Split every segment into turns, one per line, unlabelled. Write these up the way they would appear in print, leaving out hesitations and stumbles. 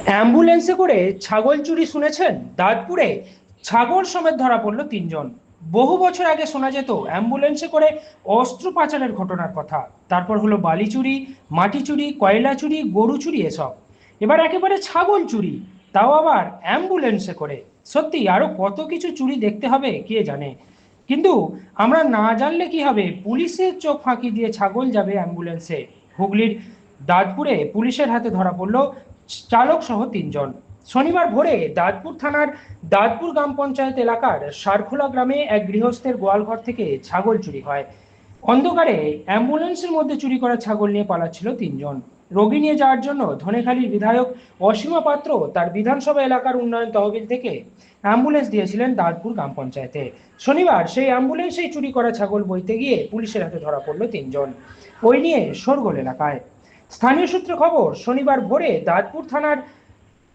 অ্যাম্বুলেন্সে করে ছাগল চুরি শুনেছেন? দাঁতপুরে ছাগল সমেত ধরা পড়ল তিনজন। বহু বছর আগে শোনা যেত অ্যাম্বুলেন্সে করে অস্ত্র পাচারের ঘটনার কথা। তারপর হলো বালি চুরি, মাটি চুরি, কয়লা চুরি, গরু চুরি, এসব। এবার একেবারে ছাগল চুরি, তাও আবার অ্যাম্বুলেন্সে করে। সত্যি আরো কত কিছু চুরি দেখতে হবে কে জানে। কিন্তু আমরা না জানলে কি হবে, পুলিশের চোখ ফাঁকি দিয়ে ছাগল যাবে অ্যাম্বুলেন্সে। হুগলির দাঁতপুরে পুলিশের হাতে ধরা পড়ল চালক সহ তিনজন। শনিবার ভোরে দাঁতপুর থানার দাঁতপুর গ্রাম পঞ্চায়েত এলাকার সারখোলা গ্রামে এক গৃহস্থের গোয়ালঘর থেকে ছাগল চুরি হয়। অন্ধকারে অ্যাম্বুলেন্সের মধ্যে চুরি করা ছাগল নিয়ে পালাচ্ছিল তিনজন। রোগী নিয়ে যাওয়ার জন্য ধনেখালির বিধায়ক অসীমা পাত্র তার বিধানসভা এলাকার উন্নয়ন তহবিল থেকে অ্যাম্বুলেন্স দিয়েছিলেন দাঁতপুর গ্রাম পঞ্চায়েতে। শনিবার সেই অ্যাম্বুলেন্সেই চুরি করা ছাগল বইতে গিয়ে পুলিশের হাতে ধরা পড়ল তিনজন। ওই নিয়ে শোরগোল এলাকায়। স্থানীয় সূত্রে খবর, শনিবার ভোরে দাঁতপুর থানার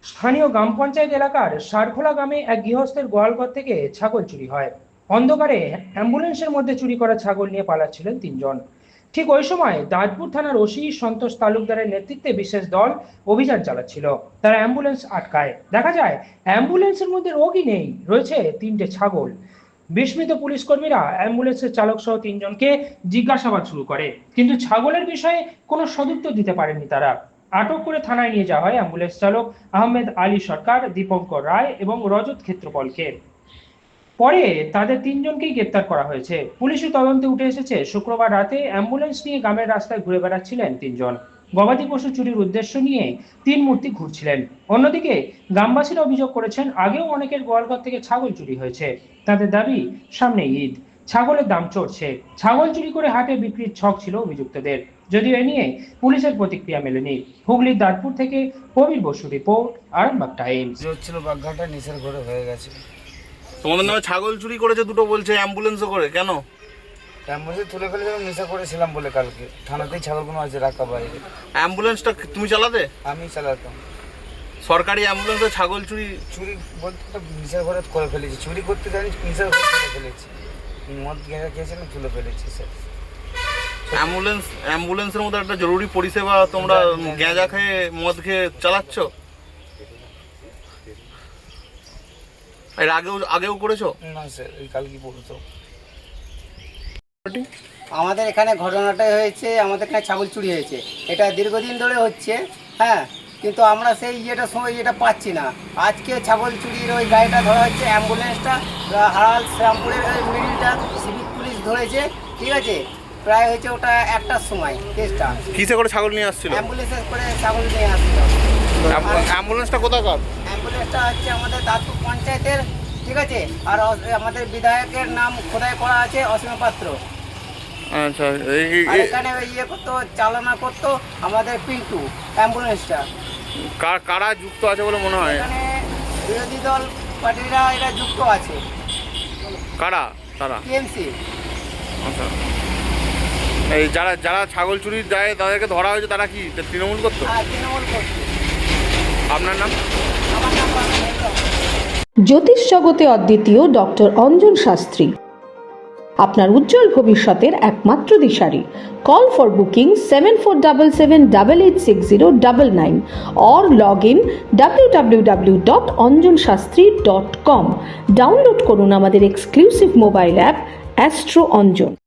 স্থানীয় গ্রাম পঞ্চায়েত এলাকার সারখোলা গ্রামে এক গৃহস্থের গোয়ালঘর থেকে ছাগল চুরি হয়। অন্ধকারে অ্যাম্বুলেন্সের মধ্যে চুরি করা ছাগল নিয়ে পালাচ্ছিলেন তিনজন। ঠিক ওই সময় দাঁতপুর থানার ওসি সন্তোষ তালুকদারের নেতৃত্বে বিশেষ দল অভিযান চালাচ্ছিল। তারা অ্যাম্বুলেন্স আটকায়। দেখা যায় অ্যাম্বুলেন্সের মধ্যে রোগী নেই, রয়েছে তিনটে ছাগল। বিস্মিত পুলিশ কর্মীরা অ্যাম্বুলেন্সের চালক সহ তিনজনকে জিজ্ঞাসাবাদ শুরু করে, কিন্তু ছাগলের বিষয়ে কোনো সদুত্তর দিতে পারেননি তারা। আটক করে থানায় নিয়ে যাওয়া হয় অ্যাম্বুলেন্স চালক আহমেদ আলী সরকার, দীপঙ্কর রায় এবং রজত ক্ষেত্রপালকে। পরে তাদের তিনজনকেই গ্রেপ্তার করা হয়েছে। পুলিশি তদন্তে উঠে এসেছে শুক্রবার রাতে অ্যাম্বুলেন্স নিয়ে গ্রামের রাস্তায় ঘুরে বেড়াচ্ছিলেন তিনজন। গবাদি পশু চুরির উদ্দেশ্য নিয়ে তিন মূর্তি ঘুরছিলেন। অন্যদিকে গ্রামবাসীরা অভিযোগ করেছেন আগেও অনেকের গোয়ালঘর থেকে ছাগল চুরি হয়েছে। তাদের দাবি, সামনে ঈদ, ছাগলের দাম চড়ছে, ছাগল চুরি করে হাটে বিক্রির ছক ছিল অভিযুক্তদের। যদিও এ নিয়ে পুলিশের প্রতিক্রিয়া মেলেনি। হুগলির দাঁতপুর থেকে কবির বসু রিপোর্ট, আরামবাগ টাইমস।
হচ্ছিল বাগঘাটা নিচের ঘরে হয়ে গেছে।
তোমাদের নামে ছাগল চুরি করেছে দুটো, বলছে অ্যাম্বুলেন্সও করে, কেন?
অ্যাম্বুলেন্সে তুলে ফেলেছিলাম নেশা করেছিলাম বলে। কালকে থানাতেই ছাগলগুলো আছে রাখা বাইরে।
অ্যাম্বুলেন্সটা তুমি চালাতে?
আমি চালাতাম।
সরকারি অ্যাম্বুলেন্সে ছাগল চুরি?
চুরি বলতে তো নিশার ঘরে করে ফেলেছি। চুরি করতে জানি নিশার ঘরে করে ফেলেছি। মদ গেঁজা খেয়েছিলাম, তুলে ফেলেছি স্যার।
অ্যাম্বুলেন্সের মধ্যে একটা জরুরি পরিষেবা, তোমরা গেঁজা খেয়ে মদ খেয়ে চালাচ্ছ? এর আগেও করেছো?
না স্যার, এই কালকে পড়তো।
আমাদের এখানে ঘটনাটাই হয়েছে, আমাদের এখানে ছাগল চুরি হয়েছে। এটা দীর্ঘদিন ধরে হচ্ছে, হ্যাঁ, কিন্তু আমরা সেই সময় পাচ্ছি না। আজকে ছাগল চুরির ওই গাড়িটা ধরা হচ্ছে, অ্যাম্বুলেন্সটা হারাল শ্রীরামপুরের মিডিলটা সিভিক পুলিশ ধরেছে, ঠিক আছে। প্রায় হয়েছে ওটা 1টার সময় কেসটা।
কিসে করে ছাগল নিয়ে আসছিল?
অ্যাম্বুলেন্সে করে ছাগল নিয়ে আসছিল।
অ্যাম্বুলেন্সটা কোথাকার?
অ্যাম্বুলেন্সটা হচ্ছে আমাদের দাঁতপুর পঞ্চায়েতের, ঠিক আছে। আর আমাদের বিধায়কের নাম খোদাই করা আছে অসীমা পাত্র।
আচ্ছা,
এখানে করতো, চালনা করতো আমাদের পিন্টু অ্যাম্বুলেন্সটা।
কারা যুক্ত আছে বলে মনে হয়?
এখানে বিরোধী দল পার্টিরা এরা যুক্ত আছে।
কারা তারা?
টিএমসি।
আচ্ছা, এই যারা ছাগল চুরির যায় তাদেরকে ধরা হয়েছে, তারা কি তৃণমূল করতো?
আর তৃণমূল করছে।
আপনার নাম?
আমার নাম
জ্যোতিষ জগতে অদ্বিতীয় ডক্টর অঞ্জন শাস্ত্রী, আপনার উজ্জ্বল ভবিষ্যতের একমাত্র দিশারি। Call for booking 7477886099 or log in www.anjanshastri.com। Download করুন আমাদের exclusive mobile app Astro Anjan.